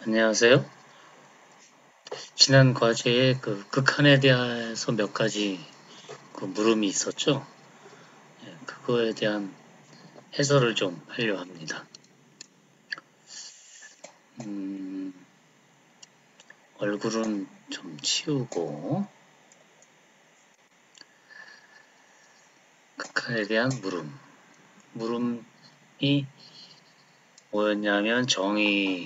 안녕하세요. 지난 과제에 그 극한에 대해서 몇 가지 그 물음이 있었죠. 그거에 대한 해설을 좀 하려 합니다. 음, 얼굴은 좀 치우고 극한에 대한 물음이 뭐였냐면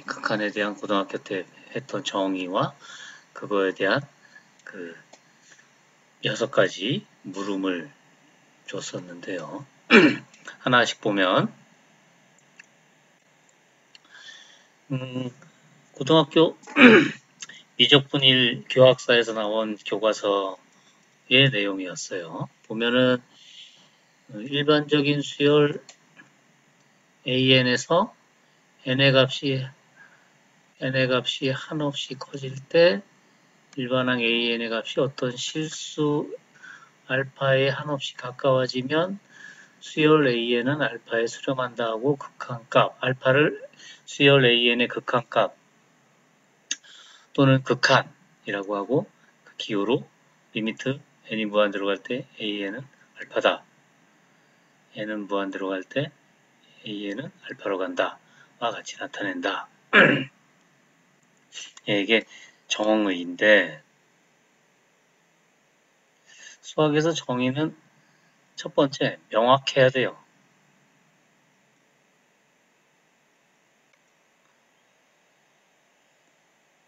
극한에 대한 고등학교 때 했던 정의와 그거에 대한 그 6가지 물음을 줬었는데요. 하나씩 보면 고등학교 미적분일 교학사에서 나온 교과서의 내용이었어요. 보면은 일반적인 수열 AN에서 n의 값이 한없이 커질 때 일반항 AN의 값이 어떤 실수 알파에 한없이 가까워지면 수열 AN은 알파에 수렴한다 하고 극한값, 알파를 수열 AN의 극한값 또는 극한이라고 하고 그 기호로 리미트 n이 무한 들어갈 때 AN은 알파다. n은 무한 들어갈 때 AN은 알파로 간다. 와 같이 나타낸다. 이게 정의인데 수학에서 정의는 첫 번째 명확해야 돼요.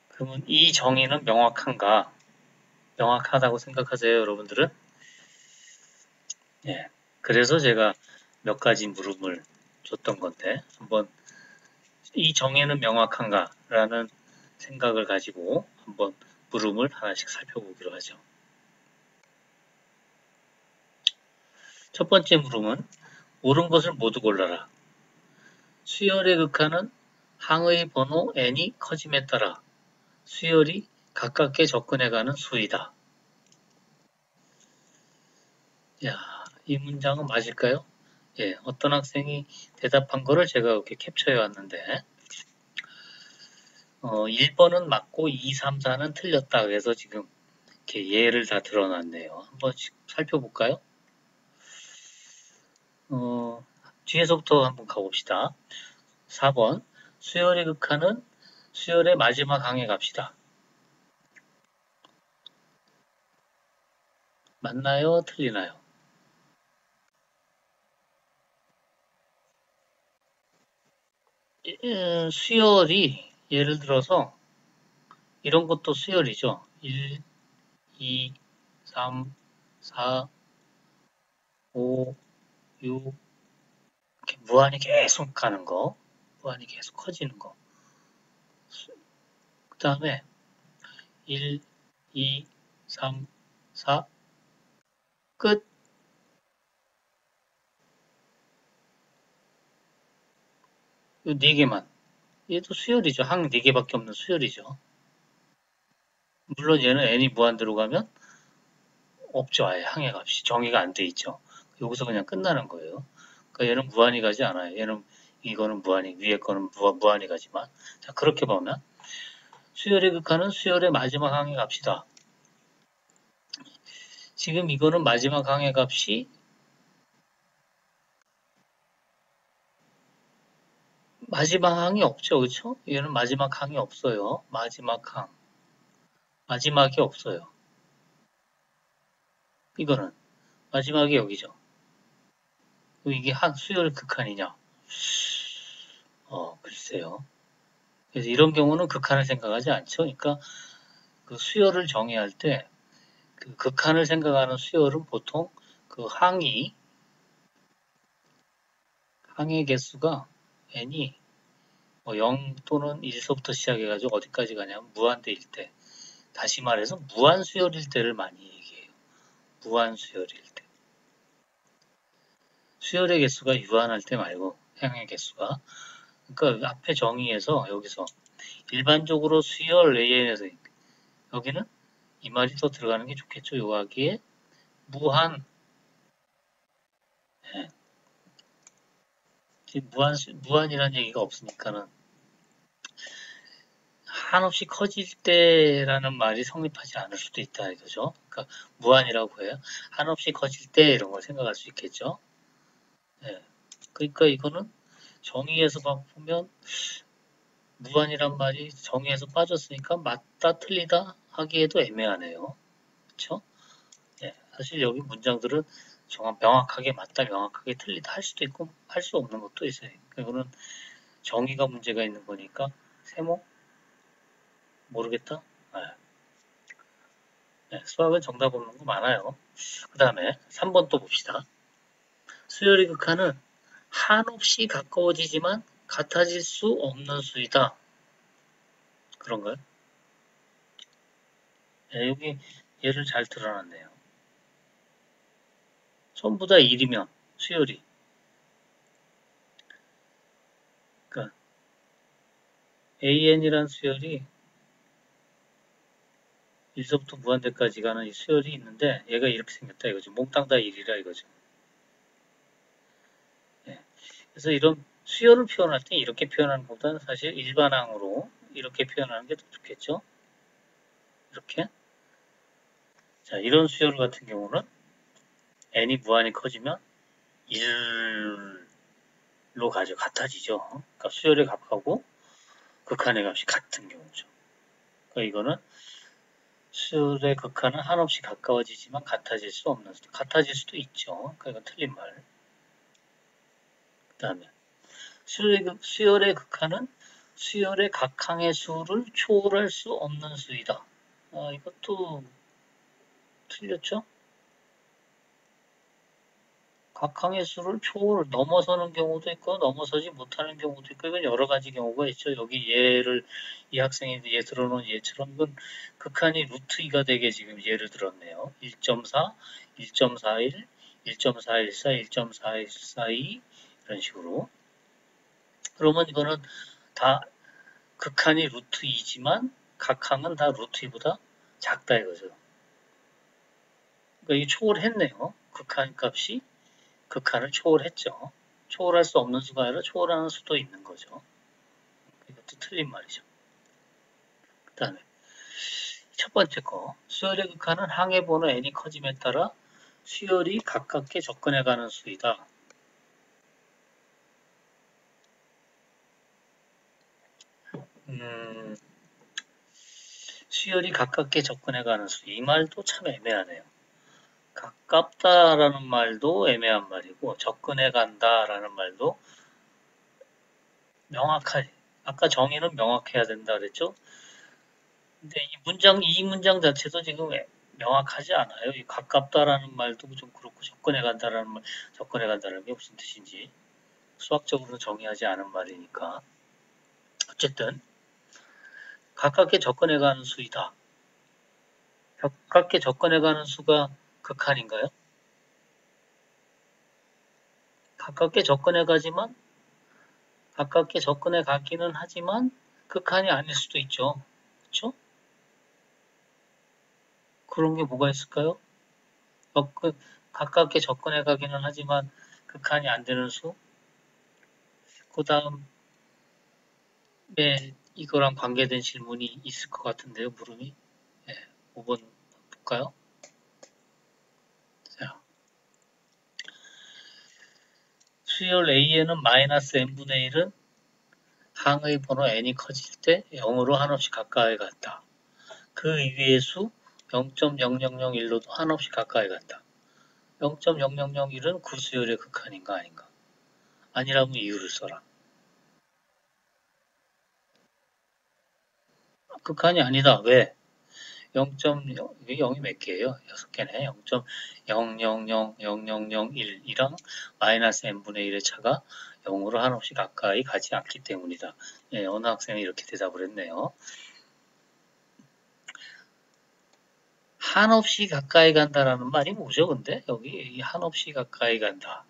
그러면 이 정의는 명확한가? 명확하다고 생각하세요, 여러분들은? 예. 그래서 제가 몇 가지 물음을 줬던 건데 한번 이 정의는 명확한가? 라는 생각을 가지고 한번 물음을 하나씩 살펴보기로 하죠. 첫 번째 물음은 옳은 것을 모두 골라라. 수열의 극한은 항의 번호 n이 커짐에 따라 수열이 가깝게 접근해가는 수이다. 야, 이 문장은 맞을까요? 예, 어떤 학생이 대답한 거를 제가 이렇게 캡처해 왔는데 1번은 맞고 2, 3, 4는 틀렸다. 그래서 지금 이렇게 예를 다 드러났네요. 한번 살펴볼까요? 뒤에서부터 한번 가봅시다. 4번 수열의 극한은 수열의 마지막 항에 갑시다. 맞나요? 틀리나요? 수열이 예를 들어서 이런 것도 수열이죠. 1, 2, 3, 4, 5, 6 이렇게 무한히 계속 가는 거, 무한히 계속 커지는 거. 그 다음에 1, 2, 3, 4 끝. 이 4개만. 얘도 수열이죠. 항 4개밖에 없는 수열이죠. 물론 얘는 n이 무한대로 가면 없죠. 아예 항의 값이 정의가 안 돼 있죠. 여기서 그냥 끝나는 거예요. 그러니까 얘는 무한히 가지 않아요. 이거는 무한히, 위에 거는 무한히 가지만. 자, 그렇게 보면 수열의 극한은 수열의 마지막 항의 값이다. 지금 이거는 마지막 항의 값이 마지막 항이 없죠. 그렇죠? 얘는 마지막 항이 없어요. 마지막 항. 마지막이 없어요. 이거는 마지막이 여기죠. 이게 한 수열 극한이냐? 글쎄요. 그래서 이런 경우는 극한을 생각하지 않죠. 그러니까 그 수열을 정의할 때 그 극한을 생각하는 수열은 보통 그 항의 개수가 n이 0 또는 1서부터 시작해가지고 어디까지 가냐면 무한대일 때, 다시 말해서 무한수열일 때를 많이 얘기해요. 무한수열일 때. 수열의 개수가 유한할 때 말고 항의 개수가. 그러니까 앞에 정의에서 여기서 일반적으로 수열 AN에서 여기는 이 말이 더 들어가는 게 좋겠죠. 요하기에 무한, 예. 무한이라는 얘기가 없으니까는 한없이 커질 때라는 말이 성립하지 않을 수도 있다 이거죠. 그러니까 무한이라고 해요. 한없이 커질 때 이런 걸 생각할 수 있겠죠. 예. 그러니까 이거는 정의에서 보면 무한이란 말이 정의에서 빠졌으니까 맞다 틀리다 하기에도 애매하네요. 그렇죠? 예. 사실 여기 문장들은 명확하게 맞다 명확하게 틀리다 할 수도 있고 할 수 없는 것도 있어요. 이거는 정의가 문제가 있는 거니까 세모 모르겠다. 예. 네, 수학은 정답 없는 거 많아요. 그 다음에 3번 또 봅시다. 수열의 극한은 한없이 가까워지지만 같아질 수 없는 수이다. 그런가요? 네, 여기 예를 잘 드러났네요. 전부 다 1이면 수열이. 그러니까 AN이란 수열이 1서부터 무한대까지 가는 이 수열이 있는데 얘가 이렇게 생겼다 이거죠. 몽땅 다 1이라 이거죠. 네. 그래서 이런 수열을 표현할 때 이렇게 표현하는 것보다는 사실 일반항으로 이렇게 표현하는 게 더 좋겠죠. 이렇게. 자, 이런 수열 같은 경우는 n이 무한히 커지면 1로 가죠. 같아지죠. 그러니까 수열의 값하고 극한의 값이 같은 경우죠. 그러니까 이거는 수열의 극한은 한없이 가까워지지만 같아질 수 없는 수. 같아질 수도 있죠. 그러니까 이건 틀린 말. 그 다음에 수열의 극한은 수열의 각항의 수를 초월할 수 없는 수이다. 이것도 틀렸죠? 각항의 수를 넘어서는 경우도 있고 넘어서지 못하는 경우도 있고 이건 여러 가지 경우가 있죠. 여기 이 학생이 예 들어놓은 예처럼 이건 극한이 루트 2가 되게 지금 예를 들었네요. 1.4, 1.41, 1.414, 1.4142 이런 식으로. 그러면 이거는 다 극한이 루트 2지만 각항은 다 루트 2보다 작다 이거죠. 그러니까 이게 초월했네요. 극한 값이 극한을 초월했죠. 초월할 수 없는 수가 아니라 초월하는 수도 있는 거죠. 이것도 틀린 말이죠. 그 다음에 첫 번째 거 수열의 극한은 항해 번호 n이 커짐에 따라 수열이 가깝게 접근해가는 수이다. 수열이 가깝게 접근해가는 수. 이 말도 참 애매하네요. 가깝다라는 말도 애매한 말이고 접근해간다라는 말도 명확하지. 아까 정의는 명확해야 된다 그랬죠? 근데 이 문장 자체도 지금 명확하지 않아요. 이 가깝다라는 말도 좀 그렇고 접근해 간다는 게 무슨 뜻인지 수학적으로는 정의하지 않은 말이니까. 어쨌든 가깝게 접근해 가는 수이다. 가깝게 접근해 가는 수가 극한인가요? 가깝게 접근해 가지만 가깝게 접근해 가기는 하지만 극한이 아닐 수도 있죠. 그렇죠? 그런 게 뭐가 있을까요? 가깝게 접근해 가기는 하지만 극한이 안 되는 수. 그 다음에 이거랑 관계된 질문이 있을 것 같은데요, 물음이. 네, 5번 볼까요? 자, 수열 A에는 마이너스 n분의 1은 항의 번호 n이 커질 때 0으로 한없이 가까이 갔다. 그 이외의 수 0.0001로도 한없이 가까이 갔다. 0.0001은 구수열의 극한인가 아닌가? 아니라면 이유를 써라. 극한이 아니다. 왜? 0.0, 이게 0이 몇 개예요? 6개네. 0.000001이랑 마이너스 n분의 1의 차가 0으로 한없이 가까이 가지 않기 때문이다. 예, 어느 학생이 이렇게 대답을 했네요. 한없이 가까이 간다라는 말이 뭐죠? 근데 여기 한없이 가까이 간다.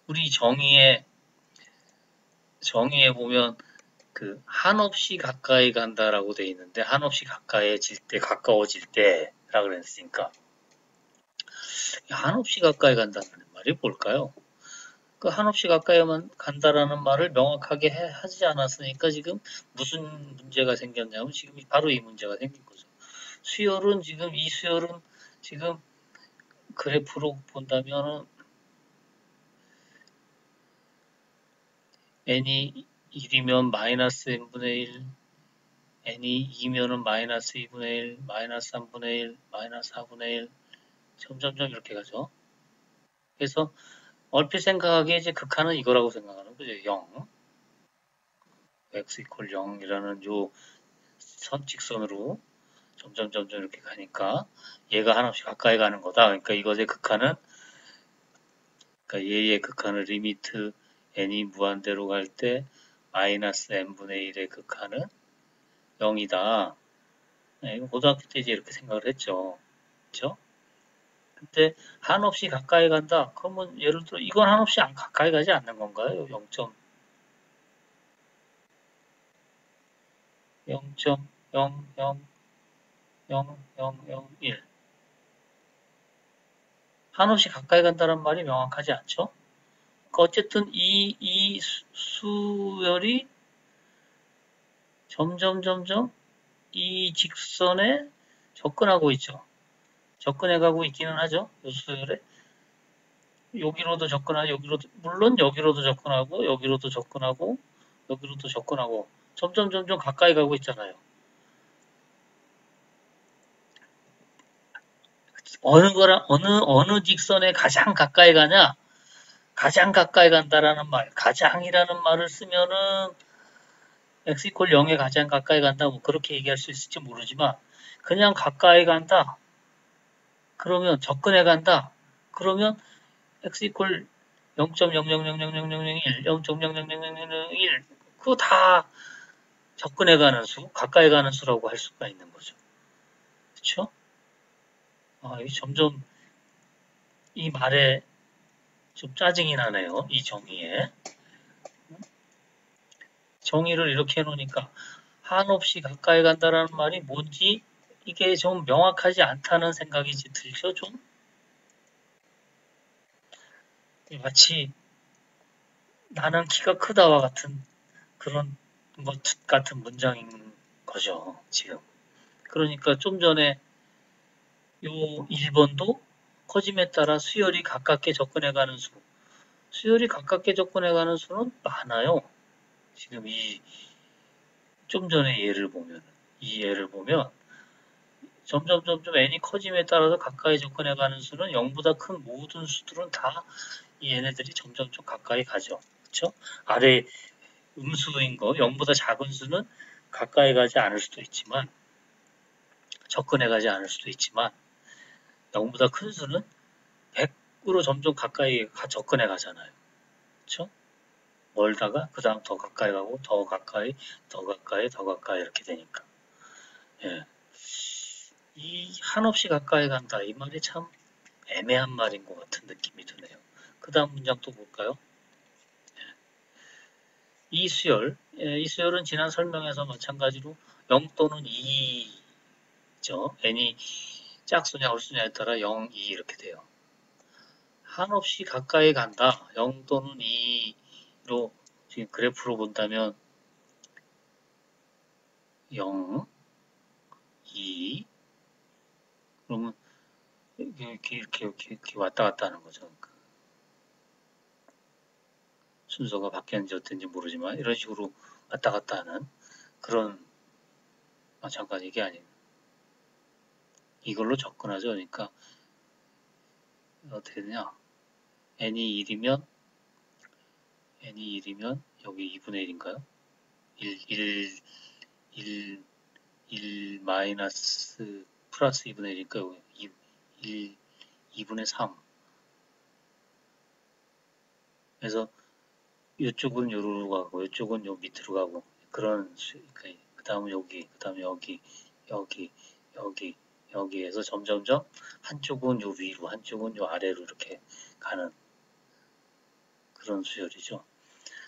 우리 정의에 보면 그 한없이 가까이 간다라고 돼 있는데 한없이 가까워질 때라 그랬으니까 한없이 가까이 간다는 말이 뭘까요? 그 한없이 가까이만 간다라는 말을 명확하게 하지 않았으니까 지금 무슨 문제가 생겼냐면 지금 바로 이 문제가 생긴 거죠. 수열은 지금 이 수열은 지금 그래프로 본다면은 n이 1이면 마이너스 n분의 1, n이 2면은 마이너스 2분의 1, 마이너스 3분의 1, 마이너스 4분의 1, 점점점 이렇게 가죠. 그래서 얼핏 생각하기에 이제 극한은 이거라고 생각하는 거죠. 0. x 이퀄 0이라는 요 직선으로 점점점점 이렇게 가니까 얘가 한없이 가까이 가는 거다. 그러니까 이것의 극한은, 그러니까 얘의 극한을 리미트 n이 무한대로 갈 때 마이너스 n분의 1의 극한은 0이다. 네, 이거 고등학교 때 이제 이렇게 생각을 했죠. 그렇죠? 근데 한없이 가까이 간다. 그러면 예를 들어 이건 한없이 가까이 가지 않는 건가요? 0.0000001. 한없이 가까이 간다는 말이 명확하지 않죠? 그러니까 어쨌든 이 수열이 점점 이 직선에 접근하고 있죠. 접근해 가고 있기는 하죠. 이 수열에. 여기로도 접근하고, 여기로도, 물론 여기로도 접근하고, 여기로도 접근하고, 여기로도 접근하고, 점점 가까이 가고 있잖아요. 어느 직선에 가장 가까이 가냐? 가장 가까이 간다라는 말, 가장이라는 말을 쓰면은 x 이퀄 0에 가장 가까이 간다, 뭐 그렇게 얘기할 수 있을지 모르지만, 그냥 가까이 간다. 그러면 접근해 간다. 그러면 x 이퀄 0.0000001, 0.0000001, 그거 다 접근해 가는 수, 가까이 가는 수라고 할 수가 있는 거죠. 그렇죠? 점점 이 말에 좀 짜증이 나네요. 이 정의에. 정의를 이렇게 해놓으니까 한없이 가까이 간다라는 말이 뭔지 이게 좀 명확하지 않다는 생각이 들죠, 좀? 마치 나는 키가 크다와 같은 그런 것 같은 문장인 거죠, 지금. 그러니까 좀 전에 요 1번도 커짐에 따라 수열이 가깝게 접근해가는 수. 수열이 가깝게 접근해가는 수는 많아요. 지금 좀 전에 이 예를 보면, 점점 n이 커짐에 따라서 가까이 접근해가는 수는 0보다 큰 모든 수들은 다 이 얘네들이 점점 가까이 가죠. 그렇죠? 아래 음수인 거, 0보다 작은 수는 가까이 가지 않을 수도 있지만, 접근해 가지 않을 수도 있지만, 0보다 큰 수는 100으로 점점 가까이 접근해 가잖아요. 그렇죠? 멀다가 그 다음 더 가까이 가고 더 가까이 더 가까이 더 가까이 이렇게 되니까. 예. 이 한없이 가까이 간다 이 말이 참 애매한 말인 것 같은 느낌이 드네요. 그 다음 문장 또 볼까요? 이 수열은 지난 설명에서 마찬가지로 0 또는 2죠. n이 짝수냐 얼수냐에 따라 0, 2 이렇게 돼요. 한없이 가까이 간다. 0 또는 2로 지금 그래프로 본다면 0, 2 그러면 이렇게 왔다 갔다 하는 거죠. 순서가 바뀌었는지 어땠는지 모르지만 이런 식으로 왔다 갔다 하는 그런 잠깐 이게 아닌 이걸로 접근하죠. 그러니까 어떻게 되냐 n이 1이면 여기 2분의 1인가요? 1 마이너스 플러스 2분의 1이니까 여기 2분의 3 그래서 이쪽은 요로 가고 이쪽은 요 밑으로 가고 그런 그 다음 여기 그 다음 여기 여기에서 점점점 한쪽은 요 위로 한쪽은 요 아래로 이렇게 가는 그런 수열이죠.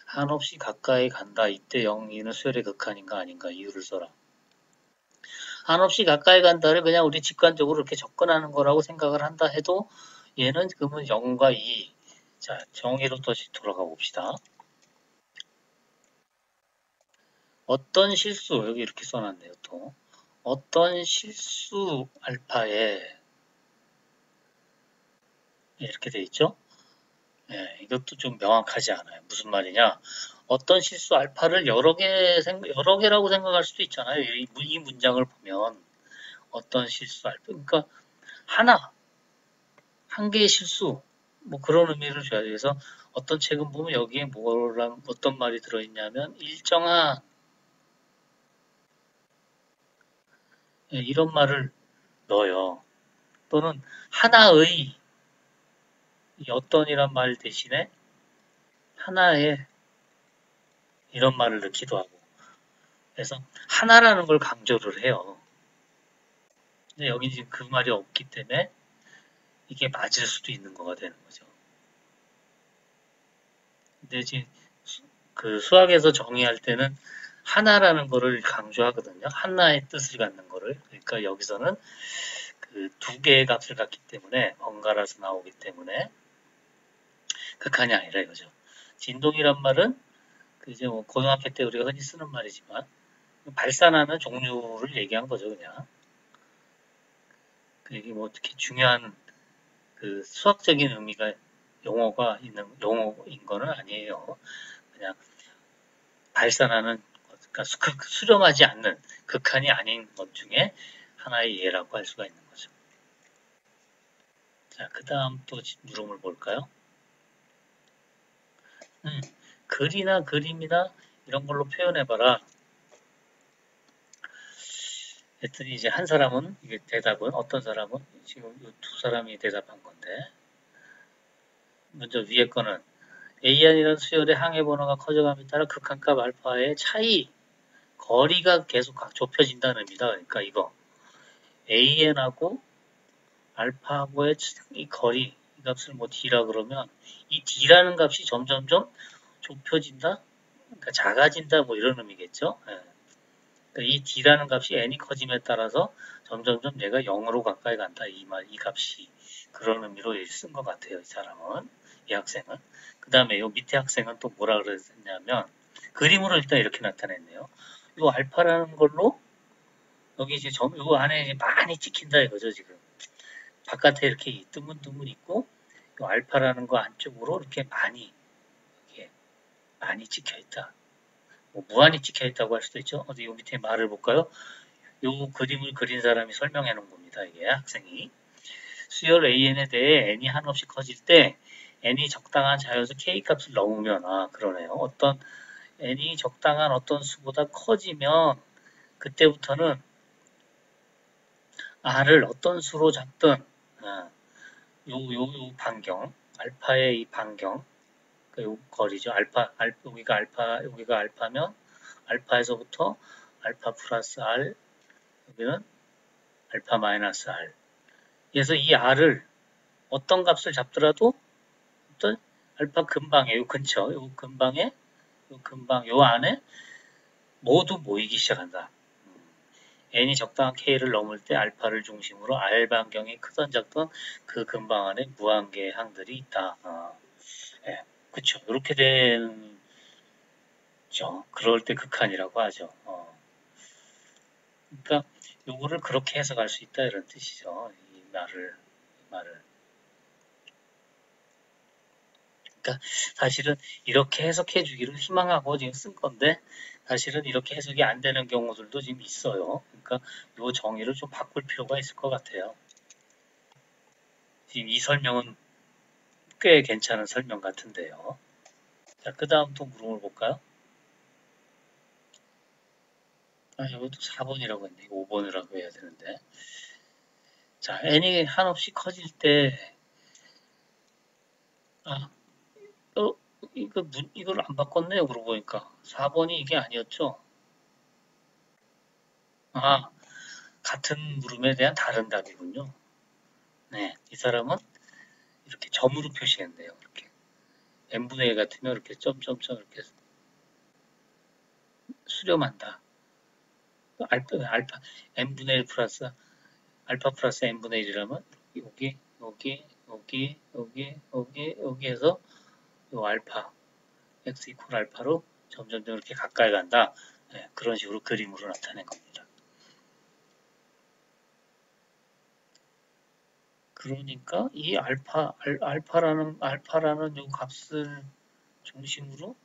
한없이 가까이 간다. 이때 0, 2는 수열의 극한인가 아닌가 이유를 써라. 한없이 가까이 간다를 그냥 우리 직관적으로 이렇게 접근하는 거라고 생각을 한다 해도 얘는 그러면 0과 2 자, 정의로 다시 돌아가 봅시다. 어떤 실수, 여기 이렇게 써놨네요, 또. 어떤 실수 알파에, 이렇게 돼 있죠? 예, 이것도 좀 명확하지 않아요. 무슨 말이냐? 어떤 실수 알파를 여러 개라고 생각할 수도 있잖아요. 이 문장을 보면. 어떤 실수 알파. 그러니까, 한 개의 실수. 뭐 그런 의미를 줘야 돼요. 그래서 어떤 책은 보면 여기에 어떤 말이 들어있냐면, 일정한, 예, 이런 말을 넣어요. 또는 하나의, 이 어떤이란 말 대신에 하나의 이런 말을 넣기도 하고. 그래서 하나라는 걸 강조를 해요. 근데 여기 지금 그 말이 없기 때문에 이게 맞을 수도 있는 거가 되는 거죠. 근데 지금 그 수학에서 정의할 때는 하나라는 거를 강조하거든요. 하나의 뜻을 갖는 거를. 그러니까 여기서는 그 두 개의 값을 갖기 때문에 번갈아서 나오기 때문에 극한이 아니라 이거죠. 진동이란 말은 그 이제 뭐 고등학교 때 우리가 흔히 쓰는 말이지만 발산하는 종류를 얘기한 거죠, 그냥. 이게 뭐 어떻게 중요한 그 수학적인 의미가 용어가 있는 용어인 거는 아니에요. 그냥 발산하는 그러니까 수렴하지 않는 극한이 아닌 것 중에 하나의 예라고 할 수가 있는 거죠. 자, 그 다음 또 물음을 볼까요? 음, 글이나 그림이나 이런 걸로 표현해봐라. 했더니 이제 한 사람은 이게 대답은 어떤 사람은 지금 두 사람이 대답한 건데 먼저 위에 거는 AN이라는 수열의 항해 번호가 커져감에 따라 극한값 알파의 차이 거리가 계속 좁혀진다는 의미다. 그러니까 이거 AN하고 알파하고의 이 거리 이 값을 뭐 D라 그러면 이 D라는 값이 점점점 좁혀진다? 그러니까 작아진다 뭐 이런 의미겠죠. 예. 그러니까 이 D라는 값이 n이 커짐에 따라서 점점점 얘가 0으로 가까이 간다. 이 값이 그런 의미로 쓴 것 같아요. 이 사람은 이 학생은 그 다음에 요 밑에 학생은 또 뭐라 그랬냐면 그림으로 일단 이렇게 나타냈네요. 요 알파라는 걸로 여기 이제 요 안에 이제 많이 찍힌다 이거죠 지금. 바깥에 이렇게 뜨문뜨문 있고 이 알파라는 거 안쪽으로 이렇게 이렇게 많이 찍혀 있다. 뭐 무한히 찍혀 있다고 할 수도 있죠. 어디 요 밑에 말을 볼까요? 요 그림을 그린 사람이 설명해 놓은 겁니다. 이게 학생이 수열 AN에 대해 n이 한없이 커질 때 n이 적당한 자연수 k 값을 넘으면 그러네요. 어떤 n이 적당한 어떤 수보다 커지면 그때부터는 r을 어떤 수로 잡든 요 반경 알파의 이 반경 요 거리죠. 여기가 알파면 알파에서부터 알파 플러스 r 여기는 알파 마이너스 r 그래서 이 r을 어떤 값을 잡더라도 어떤 알파 근방에 요 근처 요 근방에 요 안에 모두 모이기 시작한다. n이 적당한 k를 넘을 때 알파를 중심으로 r 반경이 크던 작던 그 근방 안에 무한개의 항들이 있다. 예, 그쵸. 이렇게 되죠. 그럴 때 극한이라고 하죠. 그러니까 요거를 그렇게 해석할 수 있다 이런 뜻이죠. 이 말을. 그러니까 사실은 이렇게 해석해 주기를 희망하고 지금 쓴 건데 사실은 이렇게 해석이 안 되는 경우들도 지금 있어요. 그러니까 요 정의를 좀 바꿀 필요가 있을 것 같아요. 지금 이 설명은 꽤 괜찮은 설명 같은데요. 자, 그 다음 또 물음을 볼까요? 이것도 4번이라고 했네. 이거 5번이라고 해야 되는데. 자, n이 한없이 커질 때, 아, 어, 이걸 안 바꿨네요. 그러고 보니까. 4번이 이게 아니었죠? 아, 같은 물음에 대한 다른 답이군요. 네, 이 사람은 이렇게 점으로 표시했네요. 이렇게. n분의 1 같으면 이렇게 점점점 이렇게 수렴한다. n분의 1 플러스, 알파 플러스 n분의 1이라면, 여기, 여기 해서 요 알파, x 이퀄 알파로 점점 이렇게 가까이 간다. 네, 그런 식으로 그림으로 나타낸 겁니다. 그러니까 이 알파라는 요 값을 중심으로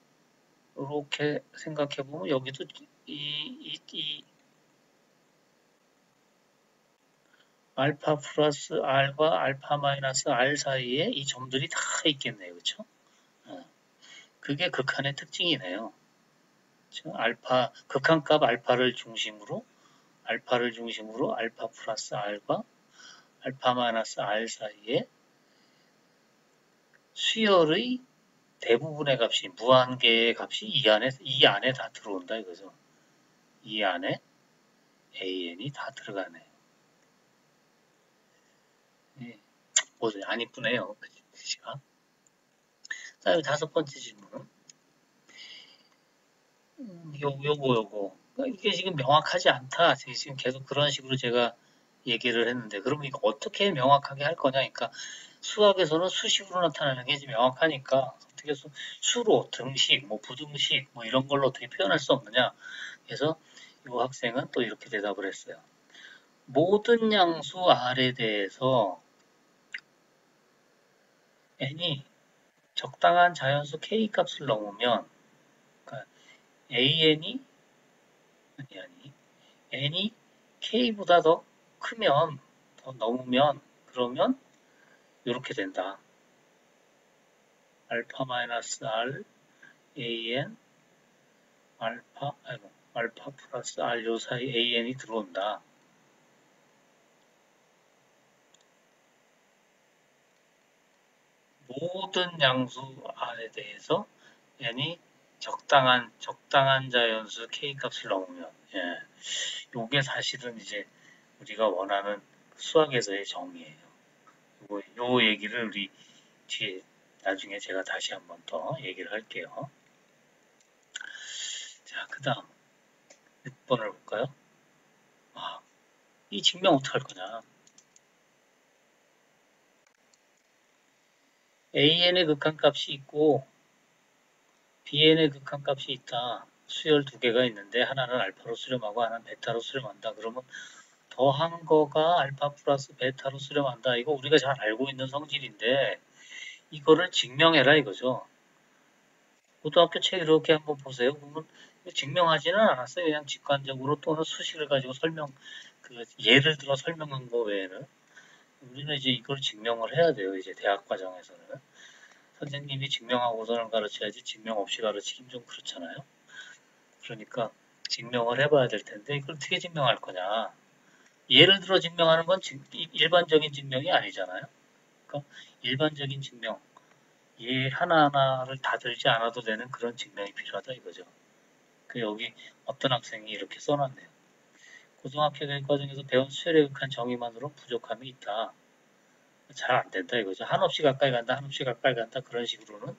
이렇게 생각해 보면 여기도 이 알파 플러스 R과 알파 마이너스 R 사이에 이 점들이 다 있겠네요. 그렇죠? 그게 극한의 특징이네요. 그렇죠? 극한값 알파를 중심으로 알파 플러스 R과 알파 마이너스 R 사이에 수열의 대부분의 값이 무한계의 값이 이 안에 다 들어온다 이거죠. 이 안에 AN이 다 들어가네요. 네. 안 이쁘네요. 글씨가. 다음에 5번째 질문은 요거. 그러니까 이게 지금 명확하지 않다. 지금 계속 그런 식으로 제가 얘기를 했는데, 그러면 이거 어떻게 명확하게 할 거냐? 그러니까 수학에서는 수식으로 나타나는 게 명확하니까 어떻게 해서 수로, 등식, 뭐 부등식, 뭐 이런 걸로 어떻게 표현할 수 없느냐? 그래서 이 학생은 또 이렇게 대답을 했어요. 모든 양수 R에 대해서 n이 적당한 자연수 k 값을 넘으면, 그러니까 an이 아니 n이 k보다 더 크면, 더 넘으면, 그러면 이렇게 된다. 알파 마이너스 r an 알파 플러스 r 요 사이 an이 들어온다. 모든 양수 r에 대해서 n이 적당한 자연수 k 값을 넘으면, 요게 사실은 이제 우리가 원하는 수학에서의 정의예요. 요 얘기를 우리 뒤에 나중에 제가 다시 한번 더 얘기를 할게요. 자, 그 다음 6번을 볼까요? 이 증명 어떻게 할 거냐? AN의 극한값이 있고 BN의 극한값이 있다. 수열 두 개가 있는데 하나는 알파로 수렴하고 하나는 베타로 수렴한다. 그러면 더한 거가 알파 플러스 베타로 수렴한다. 이거 우리가 잘 알고 있는 성질인데 이거를 증명해라 이거죠. 고등학교 책 이렇게 한번 보세요. 그러면 증명하지는 않았어요. 그냥 직관적으로 또는 수식을 가지고 예를 들어 설명한 거 외에는 우리는 이제 이걸 증명을 해야 돼요. 이제 대학 과정에서는. 선생님이 증명하고서는 가르쳐야지 증명 없이 가르치긴 좀 그렇잖아요. 그러니까 증명을 해봐야 될 텐데 이걸 어떻게 증명할 거냐. 예를 들어 증명하는 건 일반적인 증명이 아니잖아요. 그러니까 일반적인 증명, 예 하나하나를 다 들지 않아도 되는 그런 증명이 필요하다 이거죠. 여기 어떤 학생이 이렇게 써놨네요. 고등학교 교육 과정에서 배운 수열에 극한 정의만으로 부족함이 있다. 잘 안 된다 이거죠. 한없이 가까이 간다, 한없이 가까이 간다 그런 식으로는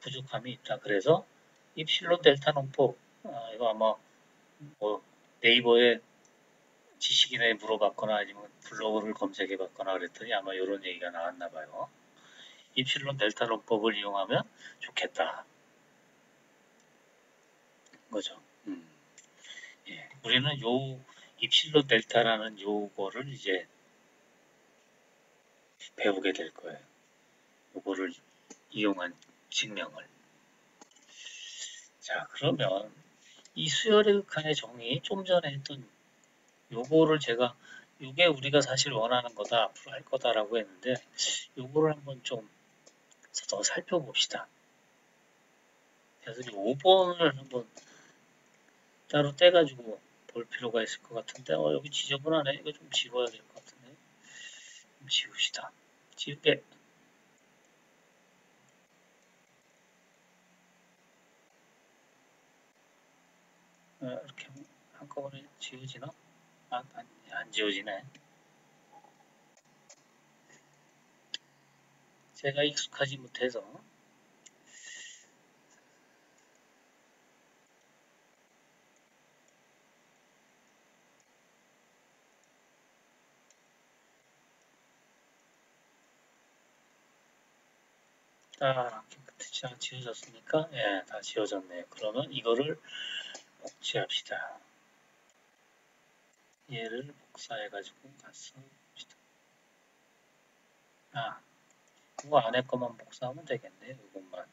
부족함이 있다. 그래서 입실론 델타 논법, 이거 아마 뭐 네이버에 지식인에 물어봤거나 아니면 블로그를 검색해 봤거나 그랬더니 아마 이런 얘기가 나왔나 봐요. 입실론 델타 논법을 이용하면 좋겠다. 거죠. 예, 우리는 요 입실론 델타라는 요거를 이제 배우게 될 거예요. 요거를 이용한 증명을. 자, 그러면 이 수열의 극한의 정의 좀 전에 했던 요거를 제가 요게 우리가 사실 원하는 거다, 앞으로 할 거다라고 했는데 요거를 한번 좀 더 살펴봅시다. 그래서 5번을 한번 따로 떼가지고 볼 필요가 있을 것 같은데 여기 지저분하네. 이거 좀 지워야 될 것 같은데 좀 지웁시다. 지울게. 이렇게 한꺼번에 지워지나? 안 지워지네. 제가 익숙하지 못해서. 자, 깨끗이 잘 지워졌으니까, 예, 다 지워졌네요. 그러면 이거를 복제합시다. 얘를 복사해가지고 가서 봅시다. 아, 그거 안에 것만 복사하면 되겠네요. 이것만.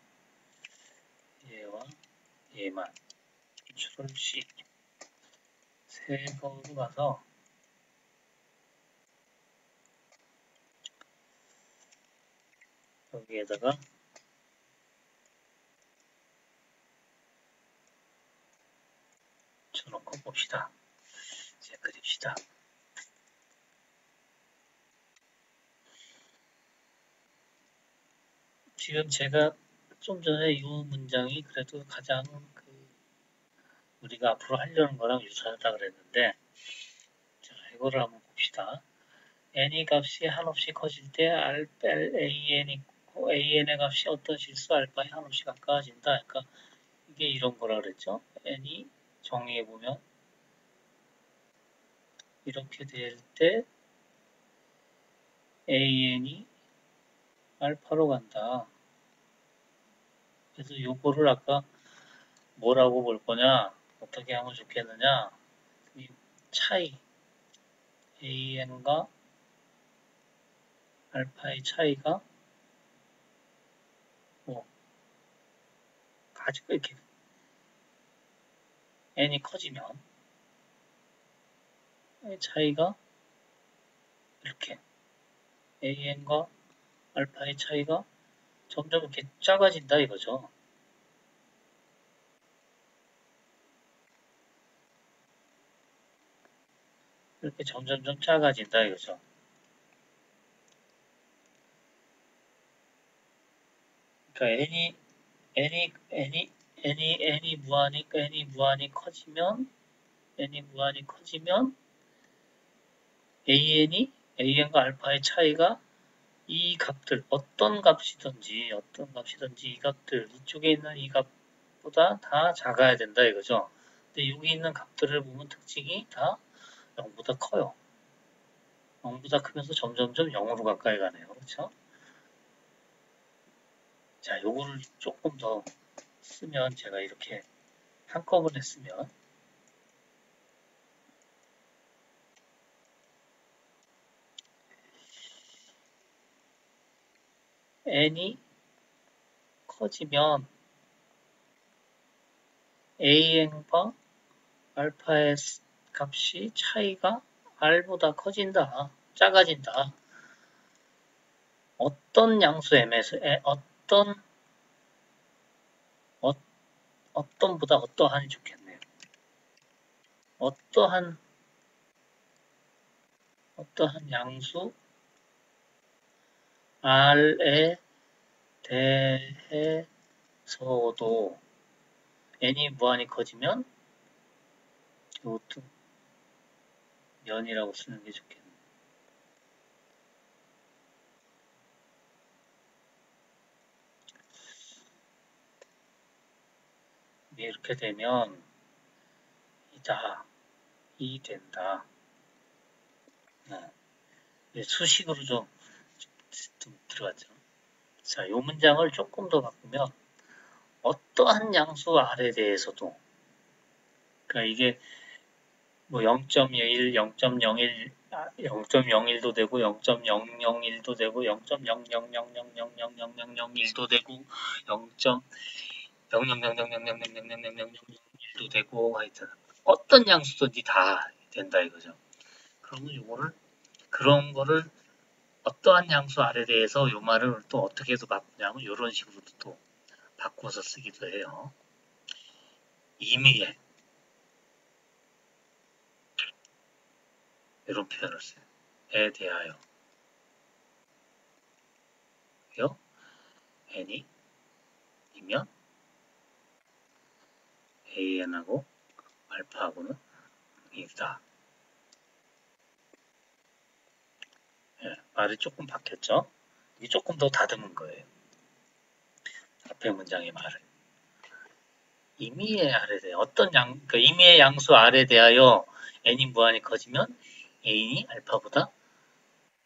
얘와 얘만. 컨트롤 C. 새 거로 가서 여기에다가 쳐놓고 봅시다. 이제 그립시다. 지금 제가 좀 전에 이 문장이 그래도 가장 우리가 앞으로 하려는 거랑 유사하다 그랬는데, 자, 이거를 한번 봅시다. n이 값이 한없이 커질 때 an의 값이 어떤 실수 알파에 한없이 가까워진다. 그러니까 이게 이런 거라 그랬죠. n이 정의해 보면 이렇게 될 때 an이 알파로 간다. 그래서 요거를 아까 뭐라고 볼 거냐, 어떻게 하면 좋겠느냐, 이 차이, an과 알파의 차이가 뭐 가지고 이렇게 n이 커지면 차이가 이렇게 an과 알파의 차이가 점점 이렇게 작아진다 이거죠. 이렇게 점점점 작아진다 이거죠. 그러니까 n이 무한히 커지면 an과 알파의 차이가 이 값들 어떤 값이든지 이 값들 이쪽에 있는 이 값보다 다 작아야 된다 이거죠. 근데 여기 있는 값들을 보면 특징이 다 0보다 커요. 0보다 크면서 점점점 0으로 가까이 가네요. 그렇죠? 자, 요거를 조금 더 쓰면 제가 이렇게 한꺼번에 쓰면 n이 커지면 an과 알파의 값이 차이가 r보다 커진다. 작아진다. 어떤 양수 m에서 어떤보다 어떠한이 좋겠네요. 어떠한 양수 r에 대해서도 n이 무한히 커지면 이것도 면이라고 쓰는 게 좋겠네요. 이렇게 되면 이 된다. 수식으로 좀 들어갔죠. 자, 이 문장을 조금 더 바꾸면 어떠한 양수 R에 대해서도, 그러니까 이게 뭐 0.01, 0.01, 0.01도 되고 0.001도 되고 0.00000000001도 되고 0.00000000001도 되고 하여튼 어떤 양수든지 다 된다 이거죠. 그러면 이거를 그런 거를 어떠한 양수 R에 대해서 이 말을 또 어떻게 해서 바꾸냐면 이런 식으로도 또 바꿔서 쓰기도 해요. 임의에 이런 표현을 써요. 에 대하여 n이 이면 an하고 알파하고는 이다. 말이 조금 바뀌었죠? 이게 조금 더 다듬은 거예요. 앞에 문장의 말을. 임의의 R에 대해 그러니까 임의의 양수 R에 대하여 n이 무한히 커지면 A인이 R보다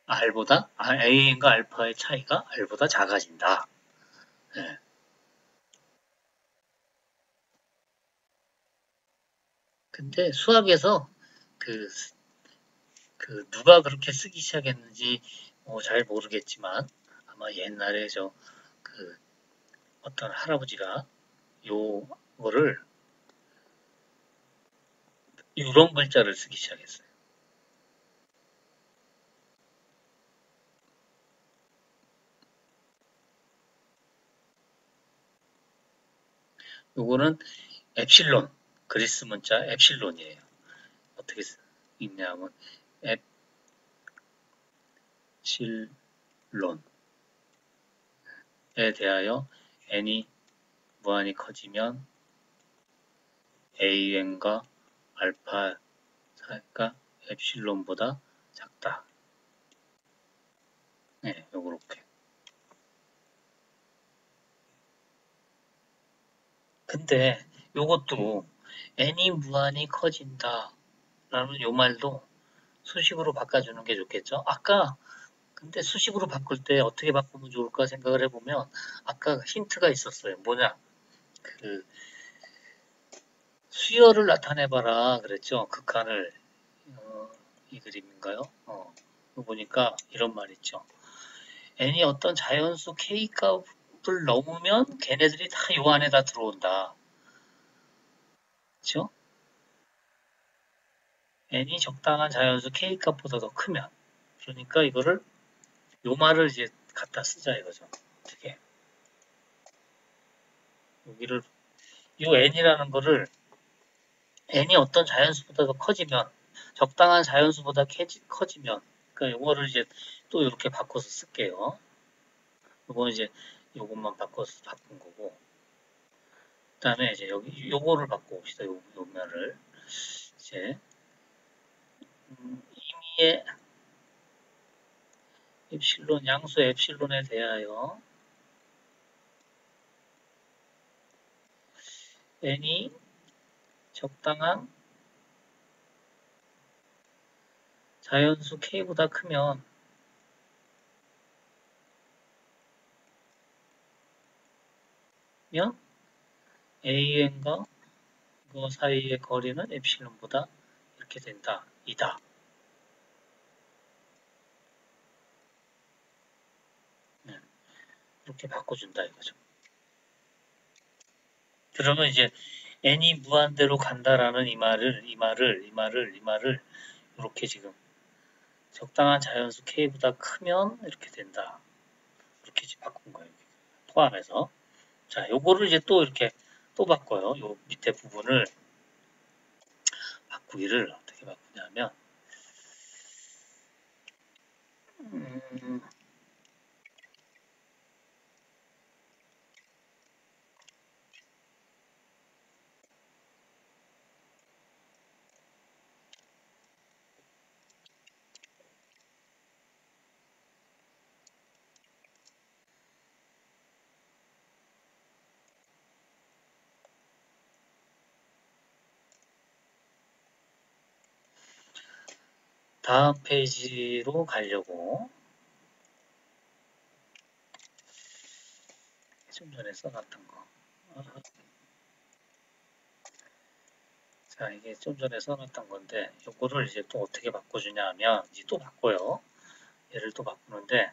A인과 알파의 차이가 R보다 작아진다. 네. 근데 수학에서 그, 누가 그렇게 쓰기 시작했는지 잘 모르겠지만 아마 옛날에 그 어떤 할아버지가 요거를 이런 글자를 쓰기 시작했어요. 요거는 엡실론, 그리스 문자 엡실론이에요. 어떻게 읽냐면 엡실론에 대하여 n이 무한히 커지면 an과 알파가 엡실론보다 작다. 네, 요렇게. 근데 요것도 n이 무한히 커진다 라는 요 말도 수식으로 바꿔주는 게 좋겠죠. 아까 근데 수식으로 바꿀 때 어떻게 바꾸면 좋을까 생각을 해보면 아까 힌트가 있었어요. 뭐냐? 그 수열을 나타내봐라 그랬죠. 극한을 이 그림인가요? 이거 보니까 이런 말 있죠. n이 어떤 자연수 k 값을 넘으면 걔네들이 다 요 안에 다 들어온다. 그렇죠? n이 적당한 자연수 k 값보다 더 크면 그러니까 이거를 요 말을 이제 갖다 쓰자 이거죠. 어떻게 여기를 요 n이라는 거를 n이 어떤 자연수보다 더 커지면 적당한 자연수보다 커지면 그러니까 요거를 이제 또 이렇게 바꿔서 쓸게요. 요거는 이제 요것만 바꿔서 바꾼 거고 그다음에 이제 여기 요거를 바꿔봅시다. 요 면을 이제 임의의 엡실론 양수 엡실론에 대하여 n이 적당한 자연수 k보다 크면 an과 이거 사이의 거리는 엡실론보다 이렇게 된다. 이다. 네, 이렇게 바꿔준다 이거죠. 그러면 이제 n이 무한대로 간다라는 이 말을 이렇게 지금 적당한 자연수 k보다 크면 이렇게 된다. 이렇게 지금 바꾼 거예요. 포함해서. 자, 요거를 이제 또 이렇게 또 바꿔요. 요 밑에 부분을 바꾸기를 어떻게 바꾸냐면 음, 다음 페이지로 가려고 좀 전에 써놨던 거. 자, 이게 좀 전에 써놨던 건데, 요거를 이제 또 어떻게 바꿔주냐 하면, 이제 또 바꿔요. 얘를 또 바꾸는데,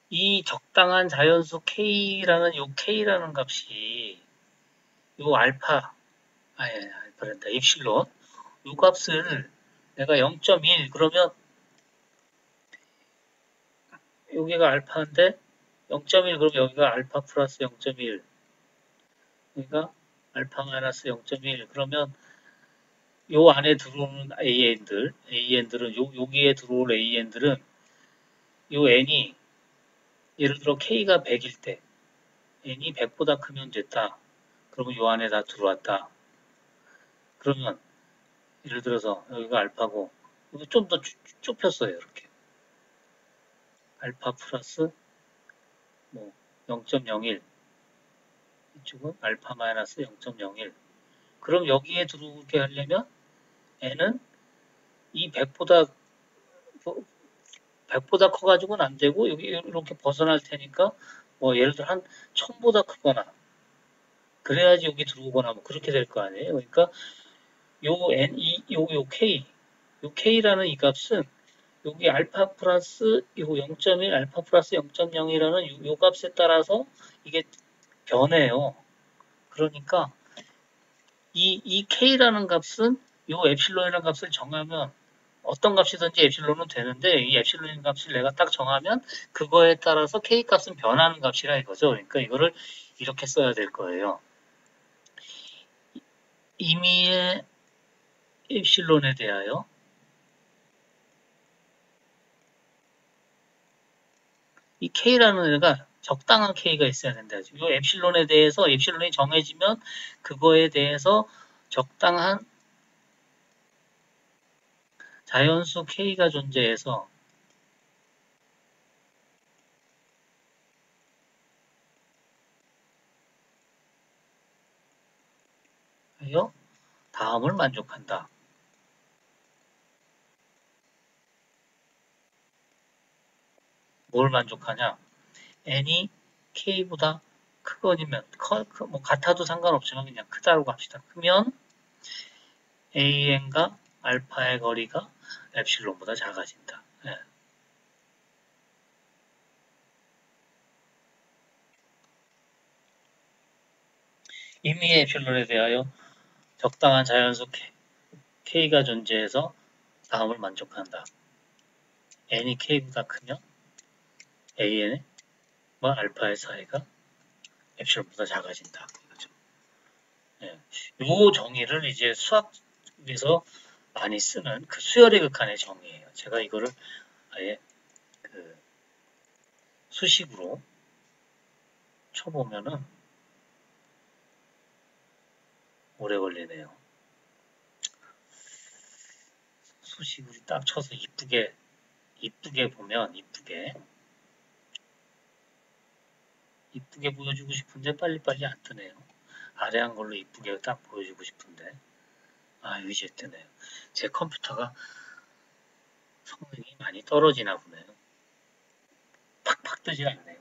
이 적당한 자연수 K라는 요 K라는 값이, 요 알파란다, 입실론, 요 값을 내가 0.1, 그러면 여기가 알파인데, 0.1, 그럼 여기가 알파 플러스 0.1, 그러니까 알파 마이너스 0.1, 그러면 요 안에 들어오는 AN들은 여기에 들어올 AN들은 요 N이 예를 들어 K가 100일 때 N이 100보다 크면 됐다. 그러면 요 안에 다 들어왔다. 그러면 예를 들어서 여기가 알파고 여기 좀 더 좁혔어요. 이렇게 알파 플러스 뭐 0.01 이쪽은 알파 마이너스 0.01 그럼 여기에 들어오게 하려면 N은 이 100보다 커가지고는 안 되고 여기 이렇게 벗어날 테니까 뭐 예를 들어 한 1000보다 크거나 그래야지 여기 들어오거나 뭐 그렇게 될 거 아니에요. 그러니까 요 n 요 k 요 k라는 이 값은 여기 알파 플러스 요 0.1 알파 플러스 0.0이라는 요 값에 따라서 이게 변해요. 그러니까 이 k라는 값은 요 엡실론이라는 값을 정하면 어떤 값이든지 엡실론은 되는데 이 엡실론 값을 내가 딱 정하면 그거에 따라서 k 값은 변하는 값이라 이거죠. 그러니까 이거를 이렇게 써야 될 거예요. 임의의 엡실론에 대하여 이 k라는 애가 적당한 k가 있어야 된다. 이 엡실론에 대해서 엡실론이 정해지면 그거에 대해서 적당한 자연수 k가 존재해서 하여 다음을 만족한다. 뭘 만족하냐? n이 k보다 크거니면 뭐 같아도 상관없지만 그냥 크다고 합시다. 크면 an과 알파의 거리가 엡실론보다 작아진다. 예. 임의의 엡실론에 대하여 적당한 자연수 k가 존재해서 다음을 만족한다. n이 k보다 크면 an과 알파의 사이가 엡실론보다 작아진다. 이거죠. 예. 요 정의를 이제 수학에서 많이 쓰는 그 수열의 극한의 정의예요. 제가 이거를 아예 그 수식으로 쳐보면은 오래 걸리네요. 수식으로 딱 쳐서 이쁘게 보면 이쁘게 보여주고 싶은데 빨리빨리 안 뜨네요. 아래 한 걸로 이쁘게 딱 보여주고 싶은데 이제 뜨네요. 제 컴퓨터가 성능이 많이 떨어지나 보네요. 팍팍 뜨지 않네요.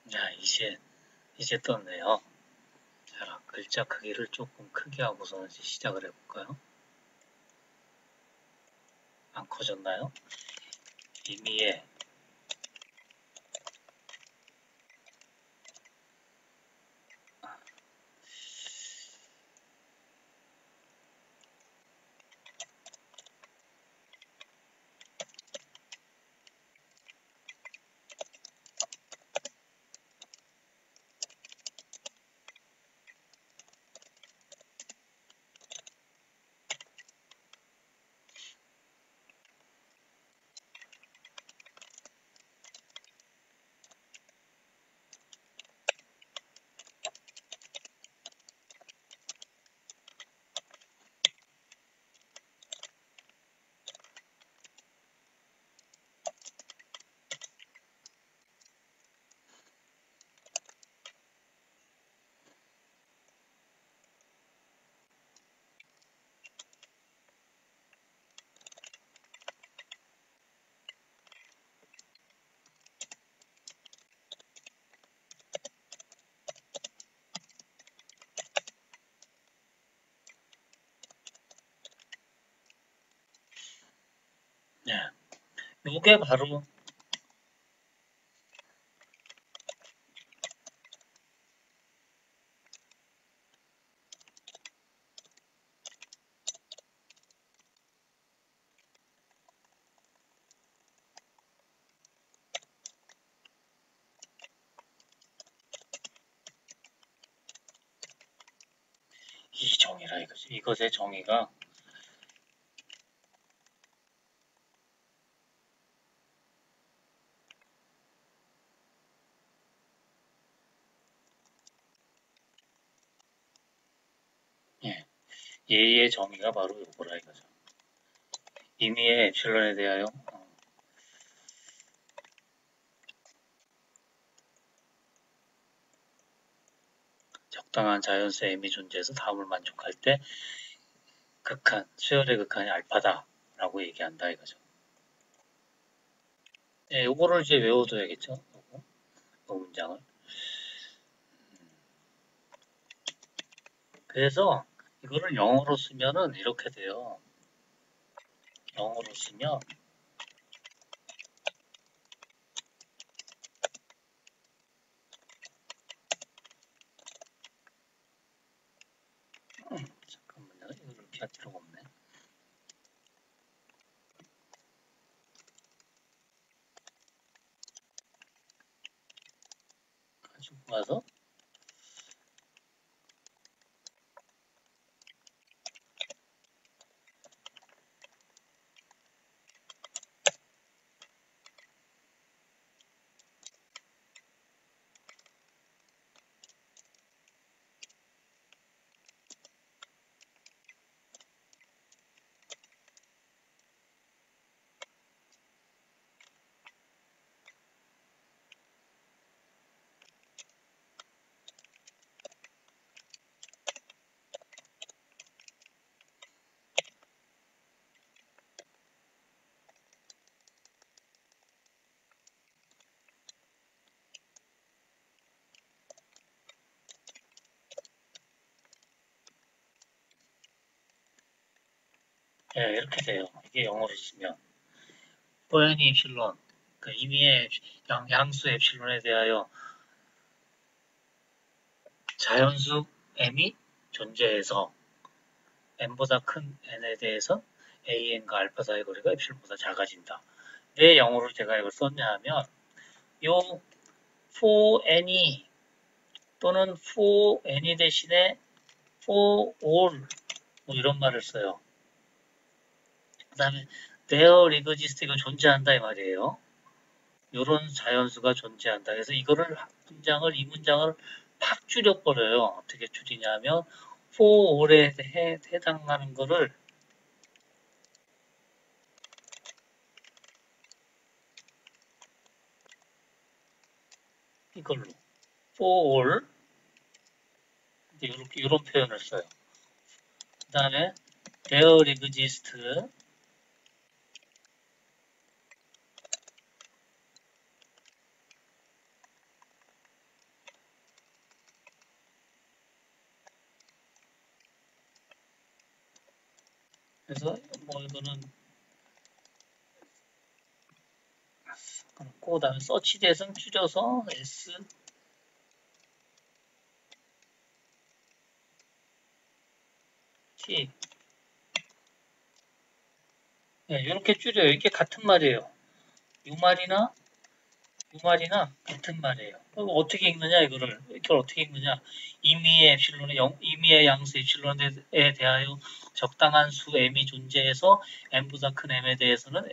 자, 이제 떴네요. 자, 글자 크기를 조금 크게 하고서 시작을 해볼까요? 안 커졌나요? 임의의 네, 요게 바로 이 정의라 이거죠. 이것의 정의가 예, 얘의 정의가 바로 요거라 이거죠. 임의의 엡실론에 대하여 적당한 자연수 m이 존재해서 다음을 만족할 때 극한, 수열의 극한이 알파다라고 얘기한다 이거죠. 예, 요거를 이제 외워둬야겠죠. 요 문장을. 그래서 이거를 영어로 쓰면은 이렇게 돼요. 영어로 쓰면 잠깐만요. 이걸 이렇게 할 필요가 없네. 가지고 와서 예, 이렇게 돼요. 이게 영어로 쓰면 뽀얀이 엡실론 그 임의의 양수 엡실론에 대하여 자연수 m이 존재해서 n보다 큰 n에 대해서 an과 알파 사이의 거리가 엡실론보다 작아진다. 왜 영어로 제가 이걸 썼냐 하면 요 for any 또는 for any 대신에 for all 뭐 이런 말을 써요. 그 다음에 there exists 이거 존재한다 이 말이에요. 이런 자연수가 존재한다. 그래서 이 문장을 팍 줄여버려요. 어떻게 줄이냐면 for all에 해당하는 거를 이걸로 for all 이렇게 이런 표현을 써요. 그 다음에 there exists 그래서 뭐 이거는 그렇고 그다음에 서치 대상 줄여서 S T 네, 이렇게 줄여요. 이게 같은 말이에요. 이 말이나 같은 말이에요. 그럼 어떻게 읽느냐 이걸 어떻게 읽느냐 임의의 양수 엡실론에 대하여 적당한 수 m이 존재해서 m보다 큰 m에 대해서는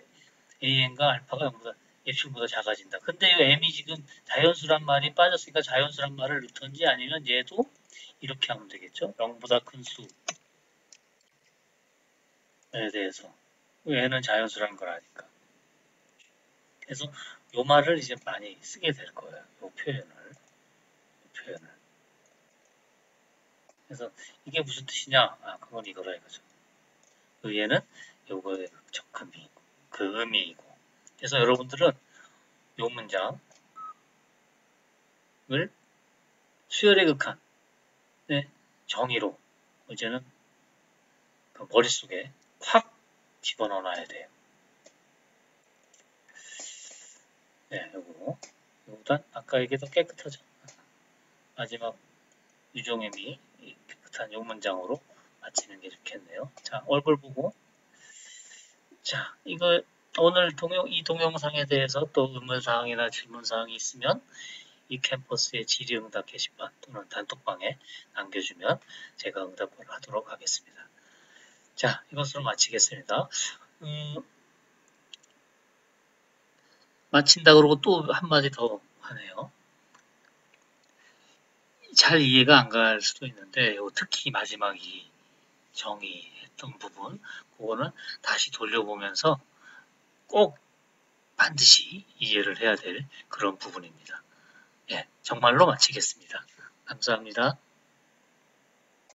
an과 알파가 0보다 엡실론보다 작아진다. 근데 이 m이 지금 자연수란 말이 빠졌으니까 자연수란 말을 넣던지 아니면 얘도 이렇게 하면 되겠죠. 0보다 큰 수에 대해서 얘는 자연수라는 걸 아니까. 그래서 요 말을 이제 많이 쓰게 될 거예요. 요 표현을. 그래서 이게 무슨 뜻이냐? 아, 그건 이거라 이거죠. 얘는 요거의 적함이고 그 의미이고. 그래서 여러분들은 요 문장을 수열의 극한의 정의로 이제는 그 머릿속에 확 집어넣어놔야 돼요. 네, 요거보단 아까 이게 더 깨끗하죠. 마지막 유종의미 깨끗한 요 문장으로 마치는 게 좋겠네요. 자, 얼굴 보고 자, 이거 오늘 이 동영상에 대해서 또 의문사항이나 질문사항이 있으면 이 캠퍼스의 질의응답 게시판 또는 단톡방에 남겨주면 제가 응답을 하도록 하겠습니다. 자, 이것으로 마치겠습니다. 마친다 그러고 또 한마디 더 하네요. 잘 이해가 안 갈 수도 있는데 특히 마지막이 정의했던 부분 그거는 다시 돌려보면서 꼭 반드시 이해를 해야 될 그런 부분입니다. 예, 정말로 마치겠습니다. 감사합니다.